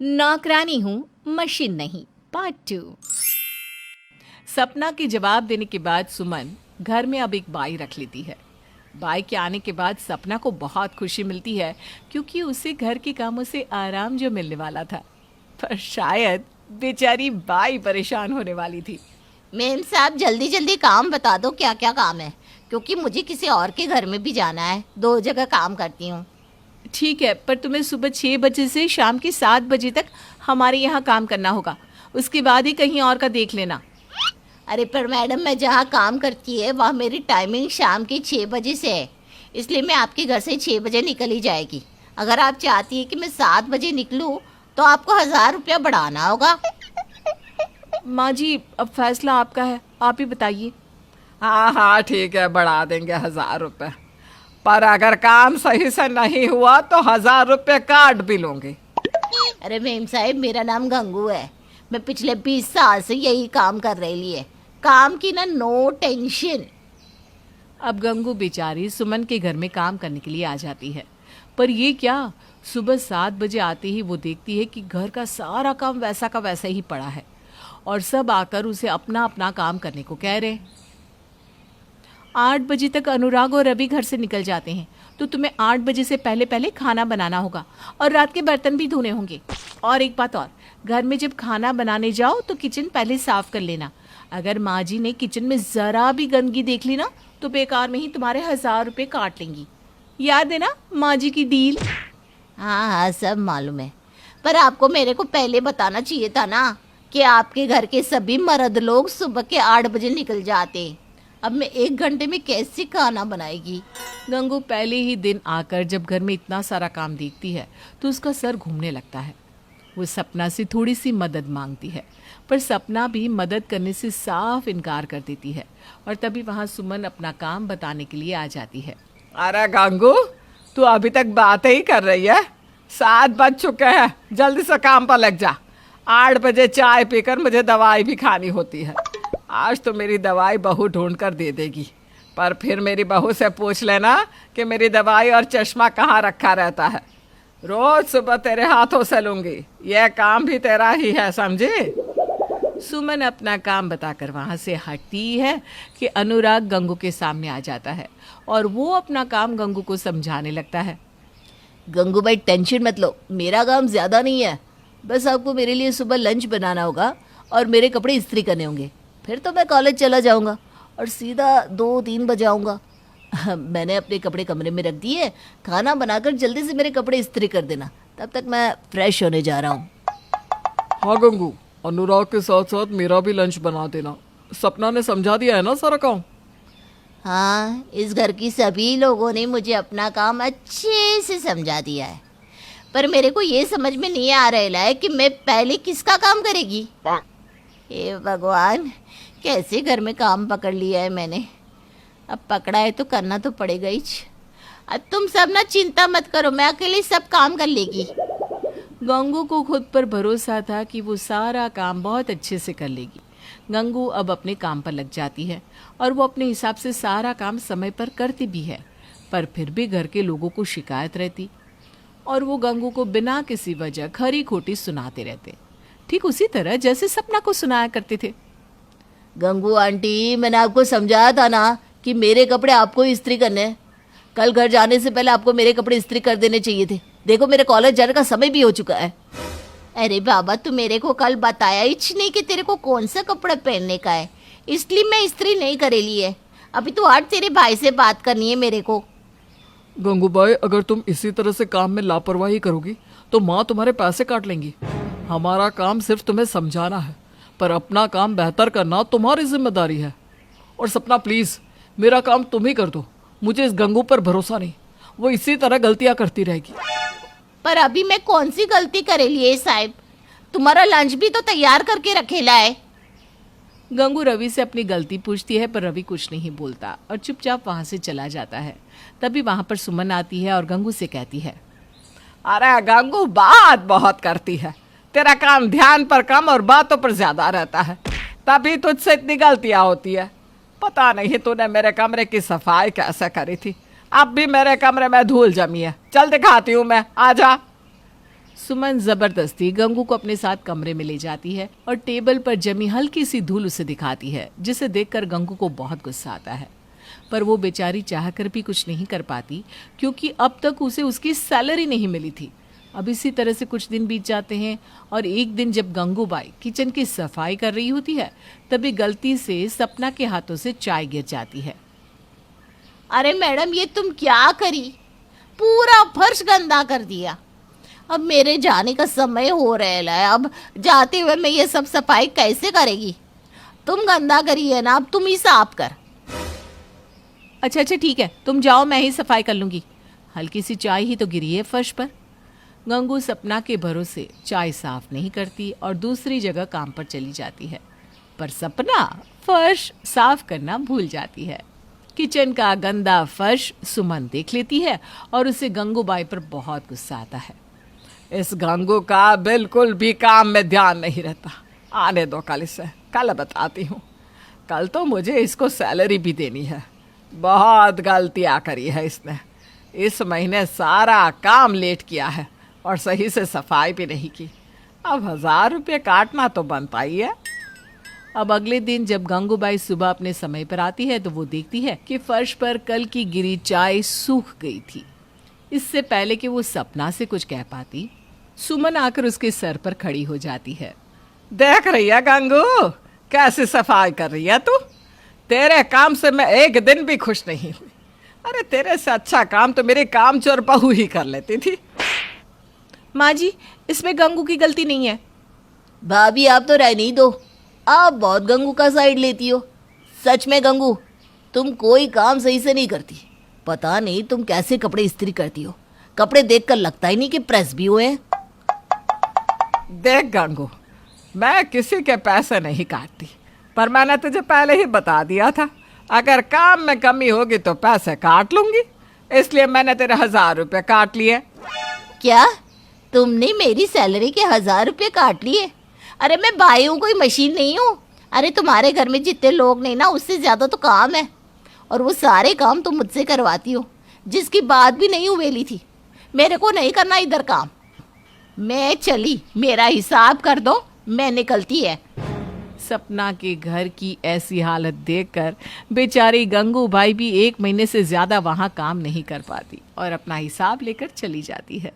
नौकरानी हूँ, मशीन नहीं। पार्ट 2। सपना के जवाब देने के बाद सुमन घर में अब एक बाई रख लेती है। बाई के आने के बाद सपना को बहुत खुशी मिलती है क्योंकि उसे घर के कामों से आराम जो मिलने वाला था। पर शायद बेचारी बाई परेशान होने वाली थी। मेम साहब जल्दी जल्दी काम बता दो, क्या क्या काम है, क्योंकि मुझे किसी और के घर में भी जाना है। 2 जगह काम करती हूँ। ठीक है, पर तुम्हें सुबह 6 बजे से शाम के 7 बजे तक हमारे यहाँ काम करना होगा। उसके बाद ही कहीं और का देख लेना। अरे पर मैडम, मैं जहाँ काम करती है वहाँ मेरी टाइमिंग शाम के 6 बजे से है, इसलिए मैं आपके घर से 6 बजे निकल ही जाएगी। अगर आप चाहती है कि मैं 7 बजे निकलूँ तो आपको 1000 रुपया बढ़ाना होगा। माँ जी, अब फैसला आपका है, आप ही बताइए। हाँ हाँ ठीक है, बढ़ा देंगे 1000 रुपये, पर अगर काम सही से नहीं हुआ तो 1000 रुपये काट भी लूँगी। अरे मेम साहब, मेरा नाम गंगू है। मैं पिछले 20 साल से यही काम कर रही है। काम की ना नो टेंशन। अब गंगू बेचारी सुमन के घर में काम करने के लिए आ जाती है, पर ये क्या, सुबह 7 बजे आते ही वो देखती है कि घर का सारा काम वैसा का वैसा ही पड़ा है और सब आकर उसे अपना अपना काम करने को कह रहे। 8 बजे तक अनुराग और रवि घर से निकल जाते हैं, तो तुम्हें 8 बजे से पहले पहले खाना बनाना होगा और रात के बर्तन भी धोने होंगे। और एक बात और, घर में जब खाना बनाने जाओ तो किचन पहले साफ कर लेना। अगर माँ जी ने किचन में ज़रा भी गंदगी देख ली ना तो बेकार में ही तुम्हारे 1000 रुपये काट लेंगी। याद है ना माँ जी की डील? हाँ हाँ, सब मालूम है, पर आपको मेरे को पहले बताना चाहिए था ना कि आपके घर के सभी मर्द लोग सुबह के 8 बजे निकल जाते। अब मैं 1 घंटे में कैसे खाना बनाएगी? गंगू पहले ही दिन आकर जब घर में इतना सारा काम देखती है तो उसका सर घूमने लगता है। वो सपना से थोड़ी सी मदद मांगती है, पर सपना भी मदद करने से साफ इनकार कर देती है और तभी वहाँ सुमन अपना काम बताने के लिए आ जाती है। अरे गंगू, तू अभी तक बातें ही कर रही है? 7 बज चुके हैं, जल्दी से काम पर लग जा। 8 बजे चाय पीकर मुझे दवाई भी खानी होती है। आज तो मेरी दवाई बहू ढूंढ कर दे देगी, पर फिर मेरी बहू से पूछ लेना कि मेरी दवाई और चश्मा कहाँ रखा रहता है। रोज सुबह तेरे हाथों से लूँगी, यह काम भी तेरा ही है, समझी? सुमन अपना काम बताकर वहाँ से हटती है कि अनुराग गंगू के सामने आ जाता है और वो अपना काम गंगू को समझाने लगता है। गंगू भाई, टेंशन मत लो, मेरा काम ज़्यादा नहीं है। बस आपको मेरे लिए सुबह लंच बनाना होगा और मेरे कपड़े इस्त्री करने होंगे। फिर तो मैं कॉलेज चला जाऊंगा और सीधा 2-3 बजे आऊँगा। मैंने अपने कपड़े कमरे में रख दिए। खाना बनाकर जल्दी से मेरे कपड़े इस्त्री कर देना, तब तक मैं फ्रेश होने जा रहा हूँ। हाँ गंगू, अनुराग के साथ साथ मेरा भी लंच बना देना। सपना ने समझा दिया है ना सारा काम? हाँ, इस घर की सभी लोगों ने मुझे अपना काम अच्छे से समझा दिया है, पर मेरे को ये समझ में नहीं आ रहा है कि मैं पहले किसका काम करेगी। हे भगवान, कैसे घर में काम पकड़ लिया है मैंने। अब पकड़ा है तो करना तो पड़ेगा ही। अब तुम सब ना चिंता मत करो, मैं अकेले सब काम कर लेगी। गंगू को खुद पर भरोसा था कि वो सारा काम बहुत अच्छे से कर लेगी। गंगू अब अपने काम पर लग जाती है और वो अपने हिसाब से सारा काम समय पर करती भी है, पर फिर भी घर के लोगों को शिकायत रहती और वो गंगू को बिना किसी वजह खरी खोटी सुनाते रहते, ठीक उसी तरह जैसे सपना को सुनाया करते थे। गंगू आंटी, मैंने आपको समझाया था ना कि मेरे कपड़े आपको इस्त्री करने हैं। कल घर जाने से पहले आपको मेरे कपड़े इस्त्री कर देने चाहिए थे। देखो, मेरे कॉलेज जाने का समय भी हो चुका है। अरे बाबा, तू मेरे को कल बताया ही नहीं कि तेरे को कौन सा कपड़ा पहनने का है, इसलिए मैं इस्त्री नहीं करेली है। अभी तो आज तेरे भाई से बात करनी है मेरे को। गंगू भाई, अगर तुम इसी तरह से काम में लापरवाही करोगी तो माँ तुम्हारे पैसे काट लेंगी। हमारा काम सिर्फ तुम्हें समझाना है, पर अपना काम बेहतर करना तुम्हारी जिम्मेदारी है। और सपना प्लीज, मेरा काम तुम ही कर दो। मुझे इस गंगू पर भरोसा नहीं, वो इसी तरह गलतियां करती रहेगी। पर अभी मैं कौन सी गलती करेली है साहब? तुम्हारा लंच भी तो तैयार करके रखेला है। गंगू रवि से अपनी गलती पूछती है, पर रवि कुछ नहीं बोलता और चुपचाप वहाँ से चला जाता है। तभी वहाँ पर सुमन आती है और गंगू से कहती है, अरे गंगू, बात बहुत करती है। तेरा काम ध्यान पर कम और बातों पर ज्यादा रहता है, तभी तुझसे इतनी गलतियां होती है। पता नहीं तूने मेरे कमरे की सफाई कैसे करी थी, अब भी मेरे कमरे में धूल जमी है। चल दिखाती हूँ मैं, आजा। सुमन जबरदस्ती गंगू को अपने साथ कमरे में ले जाती है और टेबल पर जमी हल्की सी धूल उसे दिखाती है, जिसे देखकर गंगू को बहुत गुस्सा आता है। पर वो बेचारी चाहकर भी कुछ नहीं कर पाती, क्योंकि अब तक उसे उसकी सैलरी नहीं मिली थी। अब इसी तरह से कुछ दिन बीत जाते हैं और एक दिन जब गंगूबाई किचन की सफाई कर रही होती है, तभी गलती से सपना के हाथों से चाय गिर जाती है। अरे मैडम, ये तुम क्या करी? पूरा फर्श गंदा कर दिया। अब मेरे जाने का समय हो रहा है, अब जाते हुए मैं ये सब सफाई कैसे करेगी? तुम गंदा करी है ना, अब तुम ही साफ कर। अच्छा ठीक है, तुम जाओ, मैं ही सफाई कर लूंगी। हल्की सी चाय ही तो गिरी है फर्श पर। गंगू सपना के भरोसे चाय साफ नहीं करती और दूसरी जगह काम पर चली जाती है। पर सपना फर्श साफ करना भूल जाती है। किचन का गंदा फर्श सुमन देख लेती है और उसे गंगूबाई पर बहुत गुस्सा आता है। इस गंगू का बिल्कुल भी काम में ध्यान नहीं रहता। आने दो, कल इसे कल बताती हूँ। कल तो मुझे इसको सैलरी भी देनी है। बहुत गलतियाँ करी है इसने। इस महीने सारा काम लेट किया है और सही से सफाई भी नहीं की। अब 1000 रुपये काटना तो बनता ही है। अब अगले दिन जब गंगूबाई सुबह अपने समय पर आती है तो वो देखती है कि फर्श पर कल की गिरी चाय सूख गई थी। इससे पहले कि वो सपना से कुछ कह पाती, सुमन आकर उसके सर पर खड़ी हो जाती है। देख रही है गंगू, कैसे सफाई कर रही है तू? तेरे काम से मैं एक दिन भी खुश नहीं हुई। अरे तेरे से अच्छा काम तो मेरी कामचोर बहू ही कर लेती थी। माँ जी, इसमें गंगू की गलती नहीं है। भाभी, आप तो रहने ही दो। आप बहुत गंगू का साइड लेती हो। सच में गंगू, तुम कोई काम सही से नहीं करती। पता नहीं तुम कैसे कपड़े इस्त्री करती हो। कपड़े देखकर लगता ही नहीं कि प्रेस भी हुए हैं। देख गंगू, मैं किसी के पैसे नहीं काटती, पर मैंने तुझे पहले ही बता दिया था, अगर काम में कमी होगी तो पैसे काट लूंगी। इसलिए मैंने तेरे 1000 रुपये काट लिए। क्या तुमने मेरी सैलरी के 1000 रुपये काट लिए? अरे मैं भाई हूँ, कोई मशीन नहीं हूँ। अरे तुम्हारे घर में जितने लोग नहीं ना, उससे ज़्यादा तो काम है, और वो सारे काम तुम मुझसे करवाती हो, जिसकी बात भी नहीं हुई थी। मेरे को नहीं करना इधर काम। मैं चली, मेरा हिसाब कर दो, मैं निकलती है। सपना के घर की ऐसी हालत देखकर बेचारी गंगूबाई भी 1 महीने से ज्यादा वहां काम नहीं कर पाती और अपना हिसाब लेकर चली जाती है।